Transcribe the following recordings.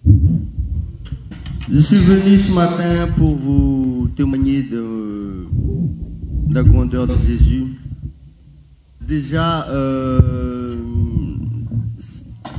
Je suis venu ce matin pour vous témoigner de la grandeur de Jésus. Déjà,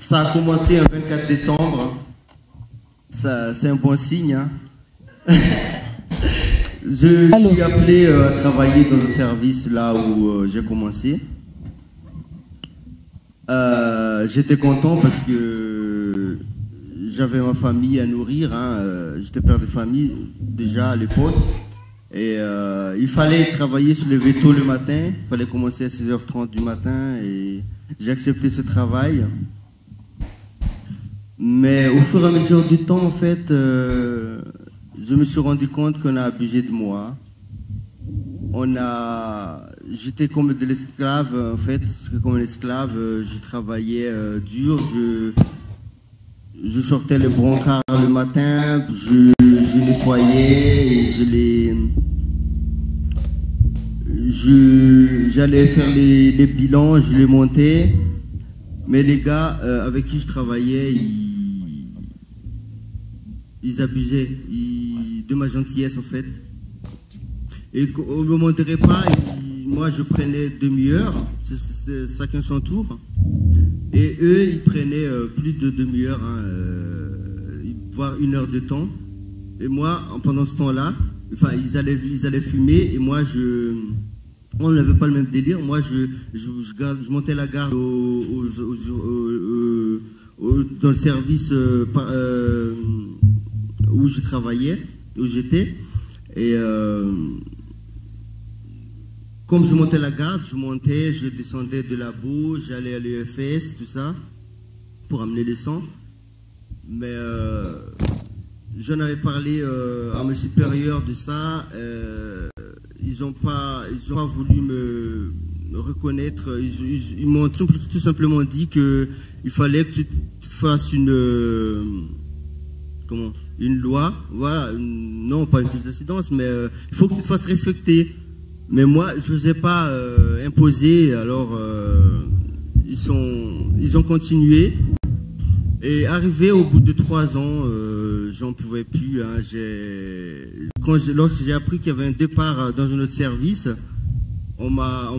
ça a commencé le 24 décembre. C'est un bon signe. Hein. Je suis appelé à travailler dans un service là où j'ai commencé. J'étais content parce que j'avais ma famille à nourrir. Hein. J'étais père de famille déjà à l'époque. Et il fallait travailler sur les vétos le matin. Il fallait commencer à 6h30 du matin. Et j'ai accepté ce travail. Mais au fur et à mesure du temps, en fait, je me suis rendu compte qu'on a abusé de moi. J'étais comme de l'esclave, en fait, parce que comme un esclave, je travaillais dur, je sortais les brancards le matin, je nettoyais, et j'allais faire les bilans, je les montais, mais les gars avec qui je travaillais, ils abusaient de ma gentillesse en fait. Et au moment des repas, moi je prenais demi-heure, chacun son tour. Et eux, ils prenaient plus de demi-heure, hein, voire 1 heure de temps. Et moi, pendant ce temps-là, enfin, ils allaient fumer et moi, on n'avait pas le même délire. Moi, je montais la garde dans le service où je travaillais, où j'étais. Et comme je montais la garde, je descendais de la boue, j'allais à l'EFS, tout ça, pour amener les sangs. Mais j'en avais parlé à mes supérieurs de ça. Ils n'ont pas voulu me reconnaître. Ils m'ont tout simplement dit qu'il fallait que tu fasses une loi. Voilà, non, pas une fiche d'incidence, mais il faut que tu te fasses respecter. Mais moi, je n'osais pas imposer, alors ils ont continué. Et arrivé au bout de 3 ans, j'en pouvais plus. Hein, lorsque j'ai appris qu'il y avait un départ dans un autre service, moi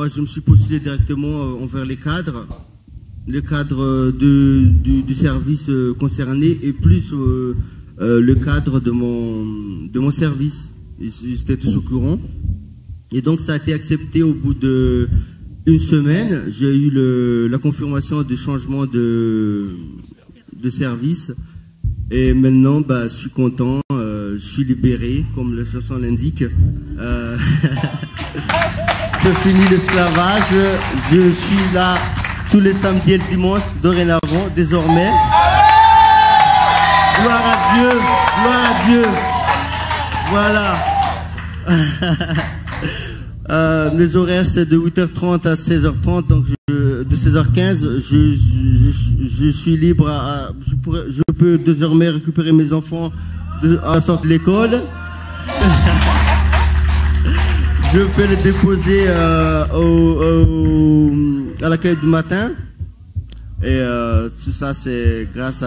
je me suis postulé directement envers les cadres du service concerné et plus le cadre de mon service. Ils étaient tous au courant. Et donc ça a été accepté au bout de 1 semaine. J'ai eu la confirmation du changement de service. Et maintenant, je suis content, je suis libéré, comme la chanson l'indique. Je finis l'esclavage. Je suis là tous les samedis et le dimanche, dorénavant, désormais. Gloire à Dieu, gloire à Dieu. Voilà. Mes horaires c'est de 8h30 à 16h30, donc de 16h15 je suis libre. Je peux désormais récupérer mes enfants à la sortie de l'école. Je peux les déposer à l'accueil du matin. Et tout ça c'est grâce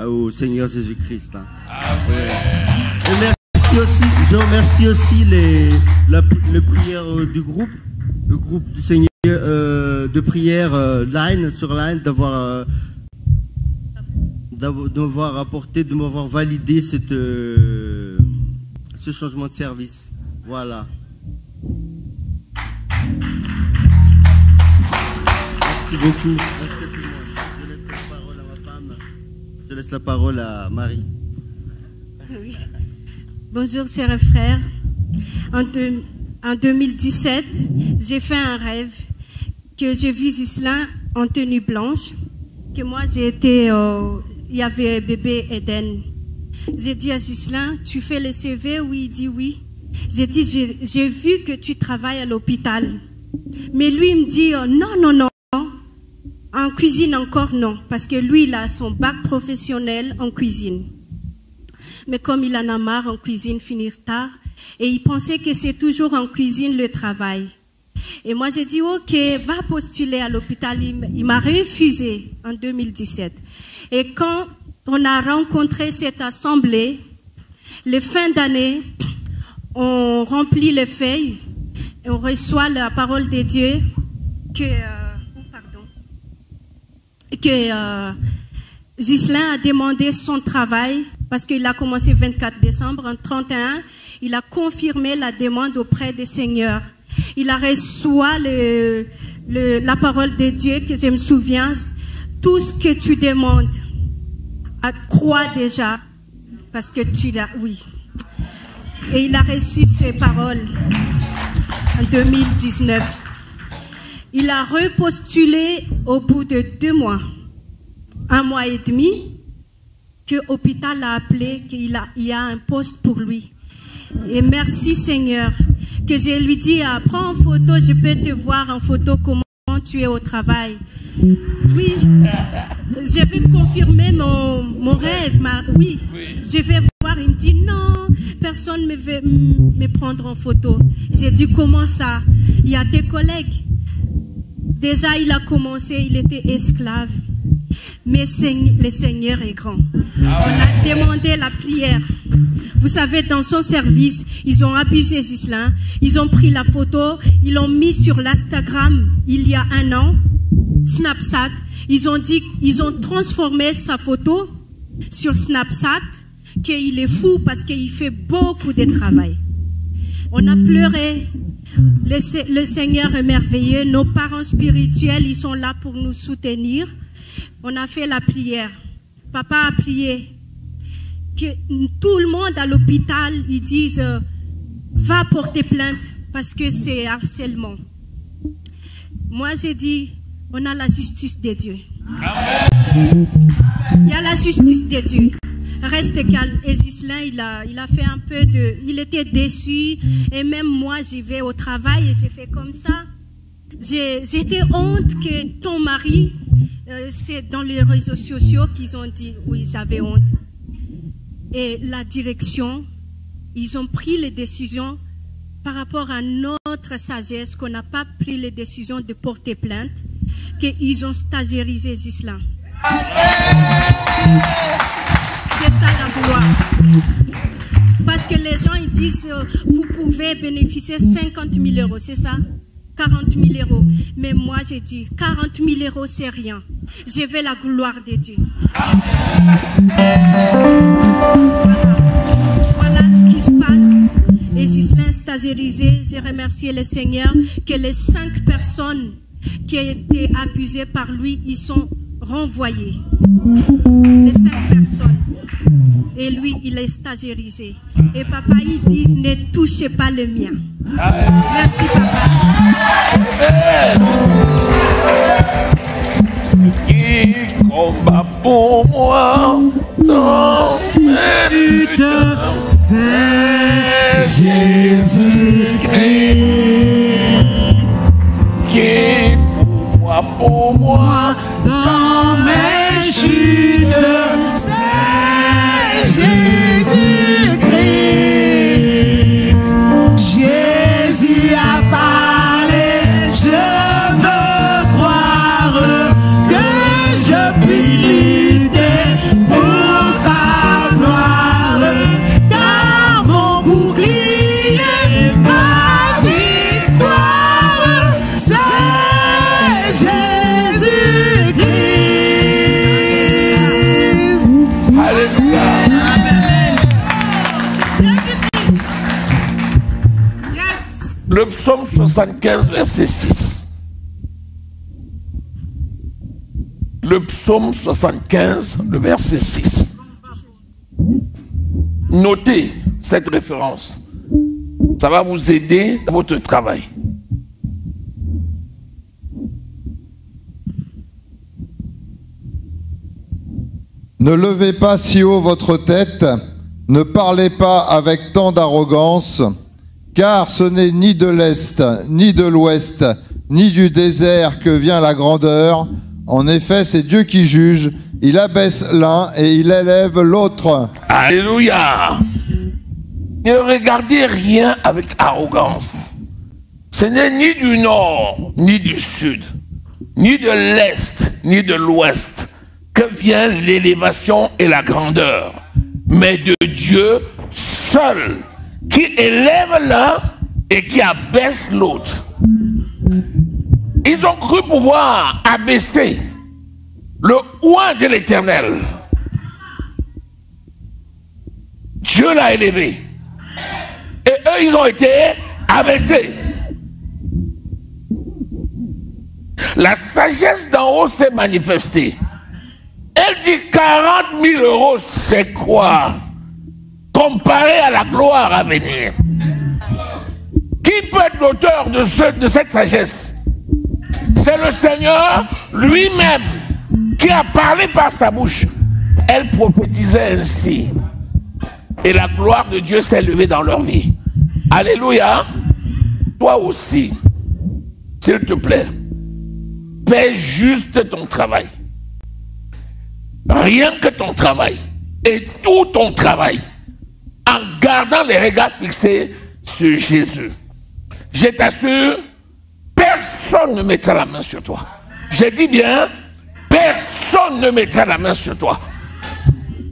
au Seigneur Jésus-Christ. Hein. Et je remercie aussi les prières du groupe, le groupe du Seigneur de prière sur Line, d'avoir apporté, de m'avoir validé ce changement de service. Voilà. Merci beaucoup. Merci à tout le monde. Je laisse la parole à ma femme. Je laisse la parole à Marie. Oui. Bonjour, chers frères. En 2017, j'ai fait un rêve que j'ai vu Gislain en tenue blanche, que moi j'ai été, il y avait bébé Eden. J'ai dit à Gislain, tu fais le CV? Oui, il dit oui. J'ai dit, j'ai vu que tu travailles à l'hôpital. Mais lui, il me dit, non, non, non. En cuisine encore, non. Parce que lui, il a son bac professionnel en cuisine. Mais comme il en a marre en cuisine, finir tard, et il pensait que c'est toujours en cuisine le travail. Et moi, j'ai dit, OK, va postuler à l'hôpital. Il m'a refusé en 2017. Et quand on a rencontré cette assemblée, les fins d'année, on remplit les feuilles et on reçoit la parole de Dieu que Ghislain a demandé son travail parce qu'il a commencé le 24 décembre. En 31, il a confirmé la demande auprès des seigneurs. Il a reçu la parole de Dieu, que je me souviens, tout ce que tu demandes, crois déjà, parce que tu l'as, oui. Et il a reçu ces paroles en 2019. Il a repostulé au bout de 2 mois, 1 mois et demi, que l'hôpital l'a appelé, qu'il y a un poste pour lui. Et merci Seigneur, que je lui dis, prends en photo, je peux te voir en photo comment tu es au travail. Oui, je vais confirmer mon rêve, oui, je vais voir, il me dit non, personne ne veut me prendre en photo. J'ai dit comment ça? Il y a tes collègues. Déjà il a commencé, il était esclave. Mais le Seigneur est grand. On a demandé la prière. Vous savez, dans son service, ils ont abusé Ghislain. Ils ont pris la photo, ils l'ont mis sur l'Instagram il y a 1 an, Snapchat. Ils ont transformé sa photo sur Snapchat, qu'il est fou parce qu'il fait beaucoup de travail. On a pleuré. Le Seigneur est merveilleux. Nos parents spirituels, ils sont là pour nous soutenir. On a fait la prière. Papa a prié. Que tout le monde à l'hôpital, ils disent va porter plainte parce que c'est harcèlement. Moi, j'ai dit, on a la justice de Dieu. Il y a la justice de Dieu. Reste calme. Et Ghislain, il a fait un peu de... Il était déçu. Et même moi, j'y vais au travail et j'ai fait comme ça. J'étais honte que ton mari... c'est dans les réseaux sociaux qu'ils ont dit, oui, j'avais honte. Et la direction, ils ont pris les décisions par rapport à notre sagesse, qu'on n'a pas pris les décisions de porter plainte, qu'ils ont stagiairisé Ghislain. C'est ça la gloire. Parce que les gens, ils disent, vous pouvez bénéficier 50 000 €, c'est ça? 40 000 €. Mais moi, j'ai dit, 40 000 €, c'est rien. Je veux la gloire de Dieu. Voilà ce qui se passe. Et Ghislain stagiairisé, j'ai remercié le Seigneur que les 5 personnes qui ont été abusées par lui, ils sont renvoyés. Les 5 personnes. Et lui, il est stagiairisé. Et papa, ils disent, ne touchez pas le mien. Merci, papa. Qui combat pour moi dans mes luttes, c'est Jésus-Christ. Qui pour moi dans mes chutes, c'est Jésus-Christ. Jésus a parlé, je veux croire que je puisse lutter pour sa gloire, car mon bouclier, ma victoire, c'est Jésus-Christ. Alléluia. Le psaume 75, verset 6. Le psaume 75, le verset 6. Notez cette référence. Ça va vous aider dans votre travail. Ne levez pas si haut votre tête, ne parlez pas avec tant d'arrogance, car ce n'est ni de l'Est, ni de l'Ouest, ni du désert que vient la grandeur. En effet, c'est Dieu qui juge. Il abaisse l'un et il élève l'autre. Alléluia. Ne regardez rien avec arrogance. Ce n'est ni du nord, ni du sud, ni de l'est, ni de l'ouest que vient l'élévation et la grandeur, mais de Dieu seul, qui élève l'un et qui abaisse l'autre. Ils ont cru pouvoir abaisser le oint de l'Éternel. Dieu l'a élevé. Et eux, ils ont été abaissés. La sagesse d'en haut s'est manifestée. Elle dit 40 000 euros, c'est quoi? Comparé à la gloire à venir. Qui peut être l'auteur de cette sagesse? C'est le Seigneur lui-même qui a parlé par sa bouche. Elle prophétisait ainsi. Et la gloire de Dieu s'est levée dans leur vie. Alléluia. Toi aussi, s'il te plaît, fais juste ton travail. Rien que ton travail. Et tout ton travail. En gardant les regards fixés sur Jésus. Je t'assure, personne ne mettra la main sur toi. Je dis bien, personne ne mettra la main sur toi.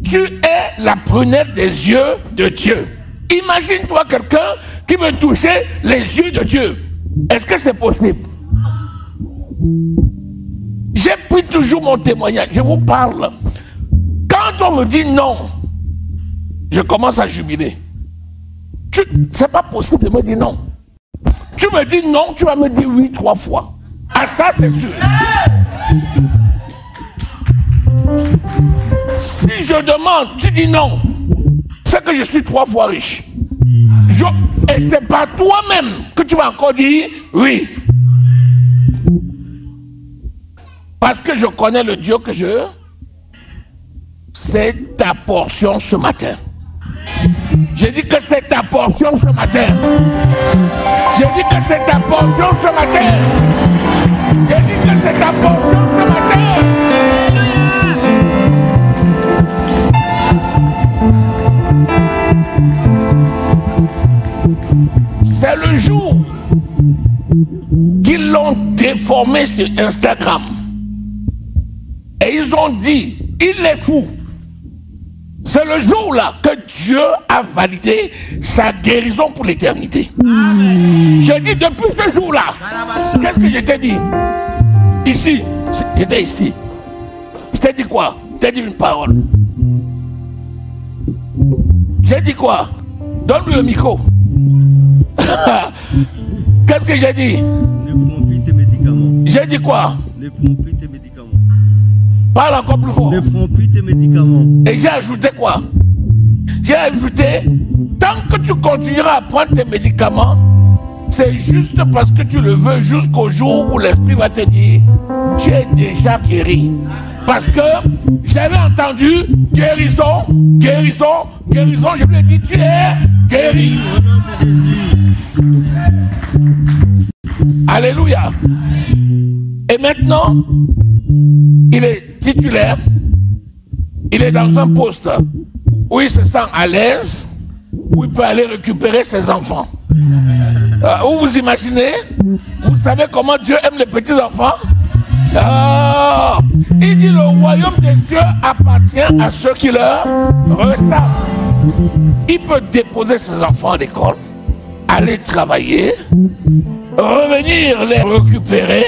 Tu es la prunelle des yeux de Dieu. Imagine-toi quelqu'un qui veut toucher les yeux de Dieu. Est-ce que c'est possible? J'ai pris toujours mon témoignage. Je vous parle. Quand on me dit non, je commence à jubiler. C'est pas possible de me dire non. Tu me dis non, tu vas me dire oui 3 fois. À ça, c'est sûr. Si je demande, tu dis non, c'est que je suis 3 fois riche. Et c'est pas toi-même que tu vas encore dire oui. Parce que je connais le Dieu que je... C'est ta portion ce matin. J'ai dit que c'est ta portion ce matin. J'ai dit que c'est ta portion ce matin. J'ai dit que c'est ta portion ce matin. C'est le jour qu'ils l'ont déformé sur Instagram. Et ils ont dit, il est fou. C'est le jour-là que Dieu a validé sa guérison pour l'éternité. Je dis depuis ce jour-là, qu'est-ce que je t'ai dit? Ici, j'étais ici. Je t'ai dit quoi? Je t'ai dit une parole. J'ai dit quoi? Donne-lui le micro. Qu'est-ce que j'ai dit? Ne prends plus tes médicaments. J'ai dit quoi? Ne prends plus tes médicaments. Parle encore plus fort. Ne prends plus tes médicaments. Et j'ai ajouté quoi? J'ai ajouté, tant que tu continueras à prendre tes médicaments, c'est juste parce que tu le veux jusqu'au jour où l'esprit va te dire, tu es déjà guéri. Parce que j'avais entendu guérison, guérison, guérison. Je lui ai dit, tu es guéri. Alléluia. Et maintenant, il est titulaire. Il est dans un poste où il se sent à l'aise, où il peut aller récupérer ses enfants. Où vous imaginez? Vous savez comment Dieu aime les petits enfants? Il dit le royaume des cieux appartient à ceux qui leur ressemblent. Il peut déposer ses enfants à l'école, aller travailler, revenir les récupérer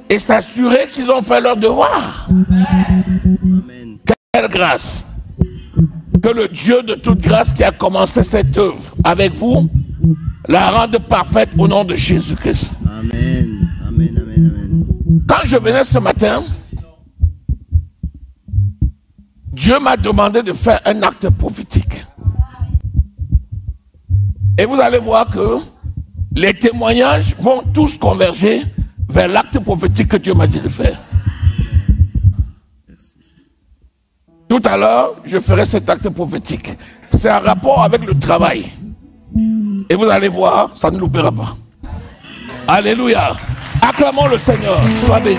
et s'assurer qu'ils ont fait leur devoir. Amen. Quelle grâce! Que le Dieu de toute grâce qui a commencé cette œuvre avec vous la rende parfaite au nom de Jésus-Christ. Amen. Amen, amen, amen. Quand je venais ce matin, Dieu m'a demandé de faire un acte prophétique. Et vous allez voir que les témoignages vont tous converger vers l'acte prophétique que Dieu m'a dit de faire. Tout à l'heure, je ferai cet acte prophétique. C'est un rapport avec le travail. Et vous allez voir, ça ne loupera pas. Alléluia. Acclamons le Seigneur. Sois béni.